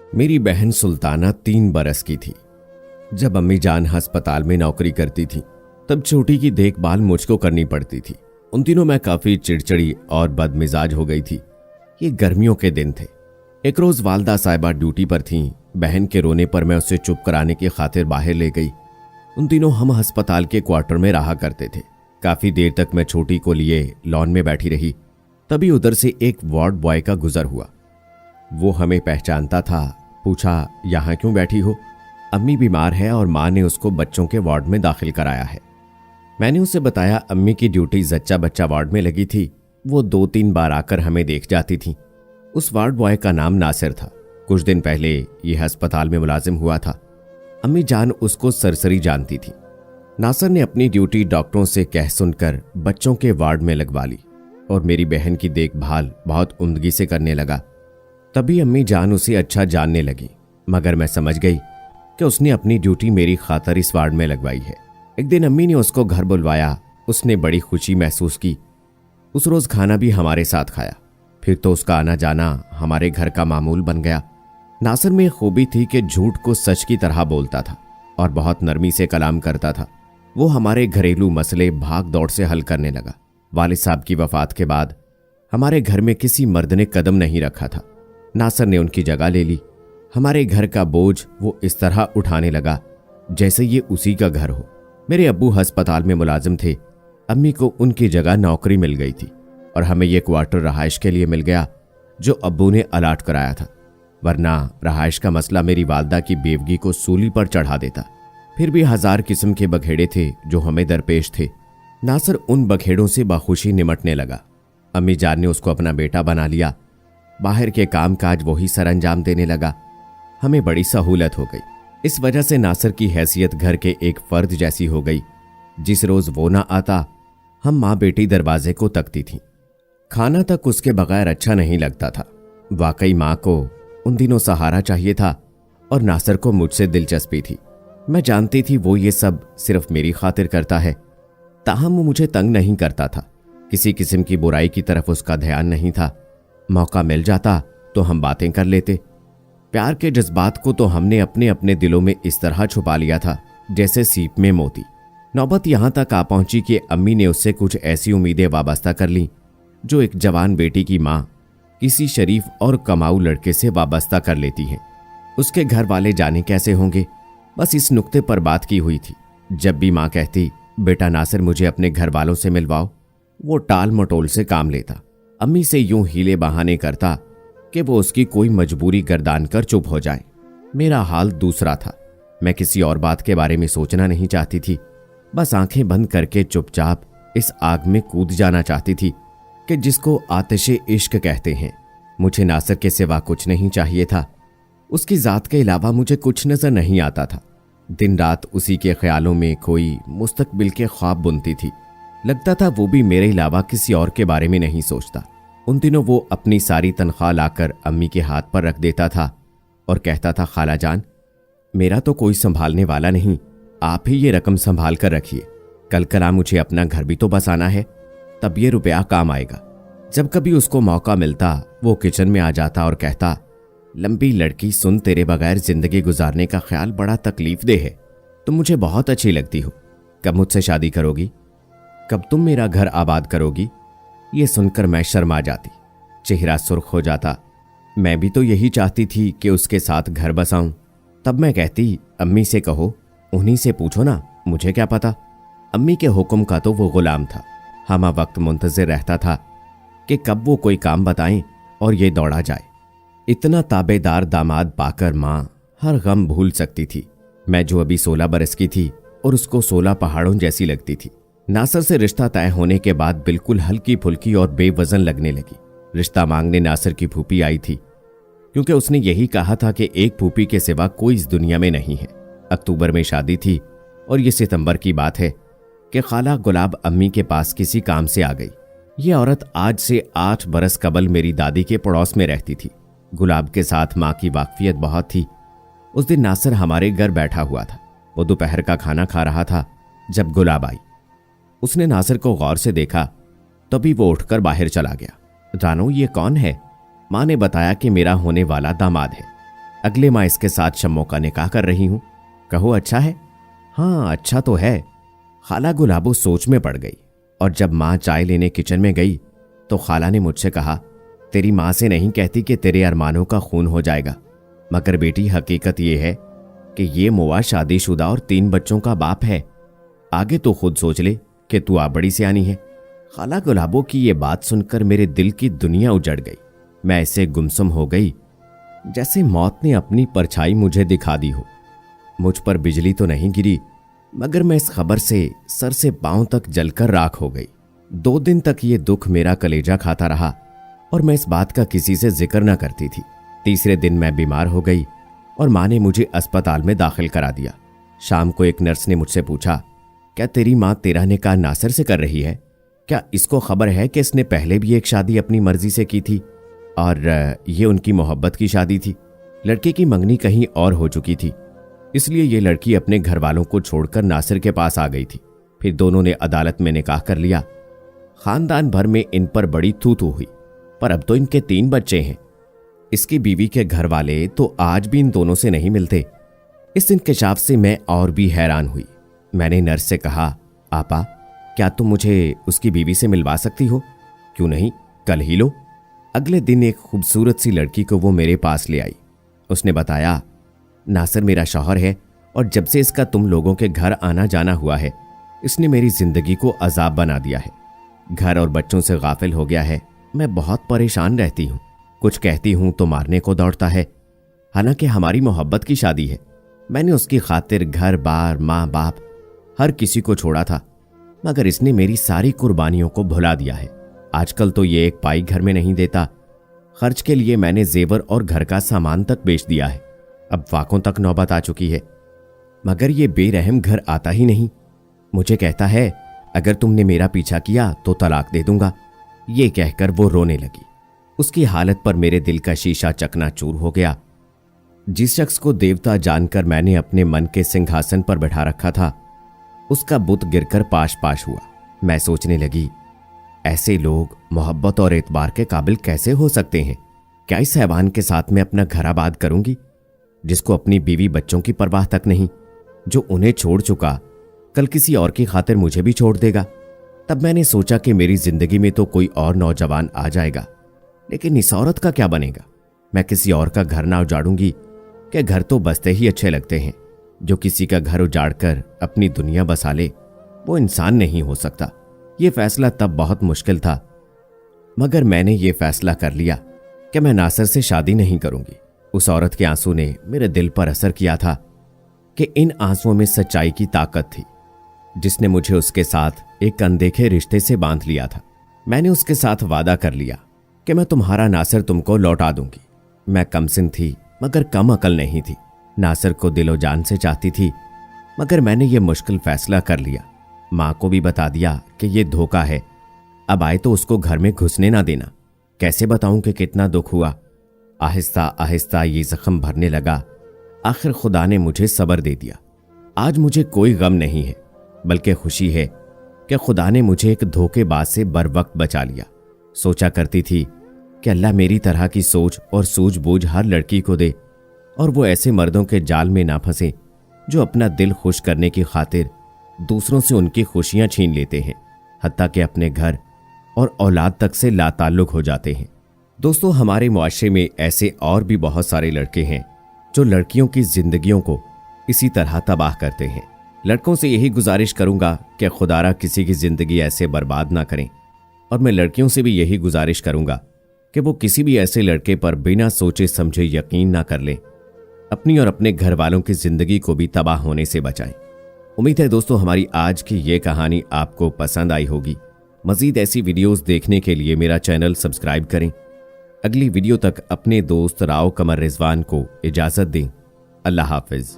मेरी बहन सुल्ताना 3 बरस की थी जब अम्मी जान अस्पताल में नौकरी करती थी। तब छोटी की देखभाल मुझको करनी पड़ती थी। उन दिनों मैं काफी चिड़चिड़ी और बदमिजाज हो गई थी। ये गर्मियों के दिन थे। एक रोज वालदा साहिबा ड्यूटी पर थीं। बहन के रोने पर मैं उसे चुप कराने की खातिर बाहर ले गई। उन दिनों हम अस्पताल के क्वार्टर में रहा करते थे। काफी देर तक मैं छोटी को लिए लॉन में बैठी रही। तभी उधर से एक वार्ड बॉय का गुजर हुआ। वो हमें पहचानता था। पूछा, यहाँ क्यों बैठी हो? अम्मी बीमार है और माँ ने उसको बच्चों के वार्ड में दाखिल कराया है। मैंने उसे बताया अम्मी की ड्यूटी जच्चा बच्चा वार्ड में लगी थी। वो 2-3 बार आकर हमें देख जाती थी। उस वार्ड बॉय का नाम नासिर था। कुछ दिन पहले यह अस्पताल में मुलाजिम हुआ था। अम्मी जान उसको सरसरी जानती थी। नासिर ने अपनी ड्यूटी डॉक्टरों से कह सुनकर बच्चों के वार्ड में लगवा ली और मेरी बहन की देखभाल बहुत उम्दगी से करने लगा। तभी अम्मी जान उसे अच्छा जानने लगी, मगर मैं समझ गई कि उसने अपनी ड्यूटी मेरी खातिर इस वार्ड में लगवाई है। एक दिन अम्मी ने उसको घर बुलवाया। उसने बड़ी खुशी महसूस की। उस रोज खाना भी हमारे साथ खाया। फिर तो उसका आना जाना हमारे घर का मामूल बन गया। नासिर में खूबी थी कि झूठ को सच की तरह बोलता था और बहुत नरमी से कलाम करता था। वो हमारे घरेलू मसले भाग दौड़ से हल करने लगा। वालिद साहब की वफात के बाद हमारे घर में किसी मर्द ने कदम नहीं रखा था। नासिर ने उनकी जगह ले ली। हमारे घर का बोझ वो इस तरह उठाने लगा जैसे ये उसी का घर हो। मेरे अब्बू अस्पताल में मुलाजिम थे। अम्मी को उनकी जगह नौकरी मिल गई थी और हमें यह क्वार्टर रहाइश के लिए मिल गया जो अब्बू ने अलाट कराया था, वरना रहाइश का मसला मेरी वालदा की बेवगी को सूली पर चढ़ा देता। फिर भी 1000 किस्म के बखेड़े थे जो हमें दरपेश थे। नासिर उन बखेड़ों से बखुशी निमटने लगा। अम्मी जान ने उसको अपना बेटा बना लिया। बाहर के काम काज वही सर अंजाम देने लगा। हमें बड़ी सहूलत हो गई। इस वजह से नासिर की हैसियत घर के एक फर्द जैसी हो गई। जिस रोज वो ना आता, हम माँ बेटी दरवाजे को तकती थीं। खाना तक उसके बगैर अच्छा नहीं लगता था। वाकई माँ को उन दिनों सहारा चाहिए था और नासिर को मुझसे दिलचस्पी थी। मैं जानती थी वो ये सब सिर्फ मेरी खातिर करता है। ताहम वो मुझे तंग नहीं करता था। किसी किस्म की बुराई की तरफ उसका ध्यान नहीं था। मौका मिल जाता तो हम बातें कर लेते। प्यार के जज्बात को तो हमने अपने अपने दिलों में इस तरह छुपा लिया था जैसे सीप में मोती। नौबत यहां तक आ पहुंची कि अम्मी ने उससे कुछ ऐसी उम्मीदें वाबस्ता कर लीं जो एक जवान बेटी की मां किसी शरीफ और कमाऊ लड़के से वाबस्ता कर लेती है। उसके घर वाले जाने कैसे होंगे, बस इस नुक्ते पर बात की हुई थी। जब भी मां कहती, बेटा नासिर मुझे अपने घर वालों से मिलवाओ, वो टाल मटोल से काम लेता। अम्मी से यूं हीले बहाने करता कि वो उसकी कोई मजबूरी गर्दान कर चुप हो जाए। मेरा हाल दूसरा था। मैं किसी और बात के बारे में सोचना नहीं चाहती थी। बस आंखें बंद करके चुपचाप इस आग में कूद जाना चाहती थी कि जिसको आतिशे इश्क कहते हैं। मुझे नासिर के सिवा कुछ नहीं चाहिए था। उसकी जात के अलावा मुझे कुछ नजर नहीं आता था। दिन रात उसी के ख्यालों में कोई मुस्तकबिल के ख्वाब बुनती थी। लगता था वो भी मेरे अलावा किसी और के बारे में नहीं सोचता। उन दिनों वो अपनी सारी तनख्वाह लाकर अम्मी के हाथ पर रख देता था और कहता था, खाला जान, मेरा तो कोई संभालने वाला नहीं, आप ही ये रकम संभाल कर रखिए। कल कला मुझे अपना घर भी तो बसाना है, तब ये रुपया काम आएगा। जब कभी उसको मौका मिलता वो किचन में आ जाता और कहता, लंबी लड़की सुन, तेरे बगैर जिंदगी गुजारने का ख्याल बड़ा तकलीफ दे है। तुम मुझे बहुत अच्छी लगती हो। कब मुझसे शादी करोगी? कब तुम मेरा घर आबाद करोगी? ये सुनकर मैं शर्मा जाती, चेहरा सुर्ख हो जाता। मैं भी तो यही चाहती थी कि उसके साथ घर बसाऊं। तब मैं कहती, अम्मी से कहो, उन्हीं से पूछो ना, मुझे क्या पता। अम्मी के हुक्म का तो वो गुलाम था। हमा वक्त मुंतजिर रहता था कि कब वो कोई काम बताएं और ये दौड़ा जाए। इतना ताबेदार दामाद पाकर माँ हर गम भूल सकती थी। मैं जो अभी 16 बरस की थी और उसको 16 पहाड़ों जैसी लगती थी। नासिर से रिश्ता तय होने के बाद बिल्कुल हल्की फुल्की और बेवजन लगने लगी। रिश्ता मांगने नासिर की फूफी आई थी, क्योंकि उसने यही कहा था कि एक फूफी के सिवा कोई इस दुनिया में नहीं है। अक्टूबर में शादी थी और ये सितंबर की बात है कि खाला गुलाब अम्मी के पास किसी काम से आ गई। ये औरत आज से 8 बरस कबल मेरी दादी के पड़ोस में रहती थी। गुलाब के साथ माँ की वाकफियत बहुत थी। उस दिन नासिर हमारे घर बैठा हुआ था। वो दोपहर का खाना खा रहा था जब गुलाब आई। उसने नासिर को गौर से देखा, तभी वो उठकर बाहर चला गया। रानो, ये कौन है? माँ ने बताया कि मेरा होने वाला दामाद है। अगले माह इसके साथ शम्मो का निकाह कर रही हूं। कहो अच्छा है? हाँ अच्छा तो है। खाला गुलाबो सोच में पड़ गई और जब माँ चाय लेने किचन में गई तो खाला ने मुझसे कहा, तेरी माँ से नहीं कहती कि तेरे अरमानों का खून हो जाएगा, मगर बेटी हकीकत ये है कि ये मुआ शादीशुदा और 3 बच्चों का बाप है। आगे तो खुद सोच ले कि तू आ बड़ी सियानी है। खाला गुलाबो की ये बात सुनकर मेरे दिल की दुनिया उजड़ गई। मैं ऐसे गुमसुम हो गई जैसे मौत ने अपनी परछाई मुझे दिखा दी हो। मुझ पर बिजली तो नहीं गिरी, मगर मैं इस खबर से सर से पांव तक जलकर राख हो गई। 2 दिन तक ये दुख मेरा कलेजा खाता रहा और मैं इस बात का किसी से जिक्र न करती थी। तीसरे दिन मैं बीमार हो गई और माँ ने मुझे अस्पताल में दाखिल करा दिया। शाम को एक नर्स ने मुझसे पूछा, क्या तेरी माँ तेरा निकाह नासिर से कर रही है? क्या इसको खबर है कि इसने पहले भी एक शादी अपनी मर्जी से की थी और ये उनकी मोहब्बत की शादी थी? लड़के की मंगनी कहीं और हो चुकी थी, इसलिए ये लड़की अपने घर वालों को छोड़कर नासिर के पास आ गई थी। फिर दोनों ने अदालत में निकाह कर लिया। खानदान भर में इन पर बड़ी थू-थू हुई, पर अब तो इनके 3 बच्चे हैं। इसकी बीवी के घर वाले तो आज भी इन दोनों से नहीं मिलते। इस इंकशाफ से मैं और भी हैरान हुई। मैंने नर्स से कहा, आपा क्या तुम मुझे उसकी बीवी से मिलवा सकती हो? क्यों नहीं, कल ही लो। अगले दिन एक खूबसूरत सी लड़की को वो मेरे पास ले आई। उसने बताया, नासिर मेरा शौहर है और जब से इसका तुम लोगों के घर आना जाना हुआ है, इसने मेरी जिंदगी को अजाब बना दिया है। घर और बच्चों से गाफिल हो गया है। मैं बहुत परेशान रहती हूँ। कुछ कहती हूँ तो मारने को दौड़ता है। हालांकि हमारी मोहब्बत की शादी है। मैंने उसकी खातिर घर बार, माँ बाप, हर किसी को छोड़ा था, मगर इसने मेरी सारी कुर्बानियों को भुला दिया है। आजकल तो ये एक पाई घर में नहीं देता। खर्च के लिए मैंने जेवर और घर का सामान तक बेच दिया है। अब फाकों तक नौबत आ चुकी है, मगर ये बेरहम घर आता ही नहीं। मुझे कहता है, अगर तुमने मेरा पीछा किया तो तलाक दे दूंगा। ये कहकर वो रोने लगी। उसकी हालत पर मेरे दिल का शीशा चकनाचूर हो गया। जिस शख्स को देवता जानकर मैंने अपने मन के सिंहासन पर बैठा रखा था, उसका बुत गिरकर पाश पाश हुआ। मैं सोचने लगी, ऐसे लोग मोहब्बत और एतबार के काबिल कैसे हो सकते हैं? क्या इस हैवान के साथ मैं अपना घर आबाद करूंगी, जिसको अपनी बीवी बच्चों की परवाह तक नहीं, जो उन्हें छोड़ चुका कल किसी और की खातिर मुझे भी छोड़ देगा। तब मैंने सोचा कि मेरी जिंदगी में तो कोई और नौजवान आ जाएगा, लेकिन इस औरत का क्या बनेगा? मैं किसी और का घर ना उजाड़ूंगी कि घर तो बसते ही अच्छे लगते हैं। जो किसी का घर उजाड़कर अपनी दुनिया बसा ले, वो इंसान नहीं हो सकता। ये फैसला तब बहुत मुश्किल था, मगर मैंने ये फैसला कर लिया कि मैं नासिर से शादी नहीं करूंगी। उस औरत के आंसू ने मेरे दिल पर असर किया था कि इन आंसुओं में सच्चाई की ताकत थी, जिसने मुझे उसके साथ एक अनदेखे रिश्ते से बांध लिया था। मैंने उसके साथ वादा कर लिया कि मैं तुम्हारा नासिर तुमको लौटा दूंगी। मैं कमसिन थी, मगर कम अकल नहीं थी। नासिर को दिलो जान से चाहती थी, मगर मैंने ये मुश्किल फैसला कर लिया। माँ को भी बता दिया कि ये धोखा है। अब आए तो उसको घर में घुसने ना देना। कैसे बताऊं कि कितना दुख हुआ। आहिस्ता आहिस्ता ये जख्म भरने लगा। आखिर खुदा ने मुझे सब्र दे दिया। आज मुझे कोई गम नहीं है, बल्कि खुशी है कि खुदा ने मुझे एक धोखेबाज से बर वक्त बचा लिया। सोचा करती थी कि अल्लाह मेरी तरह की सोच और सूझबूझ हर लड़की को दे और वो ऐसे मर्दों के जाल में ना फंसे जो अपना दिल खुश करने की खातिर दूसरों से उनकी खुशियां छीन लेते हैं, हत्ता कि अपने घर और औलाद तक से लाताल्लुक हो जाते हैं। दोस्तों, हमारे मुआशरे में ऐसे और भी बहुत सारे लड़के हैं जो लड़कियों की जिंदगियों को इसी तरह तबाह करते हैं। लड़कों से यही गुजारिश करूंगा कि खुदारा किसी की जिंदगी ऐसे बर्बाद ना करें, और मैं लड़कियों से भी यही गुजारिश करूंगा कि वो किसी भी ऐसे लड़के पर बिना सोचे समझे यकीन ना कर लें। अपनी और अपने घर वालों की जिंदगी को भी तबाह होने से बचाएं। उम्मीद है दोस्तों हमारी आज की ये कहानी आपको पसंद आई होगी। मजीद ऐसी वीडियोस देखने के लिए मेरा चैनल सब्सक्राइब करें। अगली वीडियो तक अपने दोस्त राव कमर रिजवान को इजाजत दें। अल्लाह हाफिज।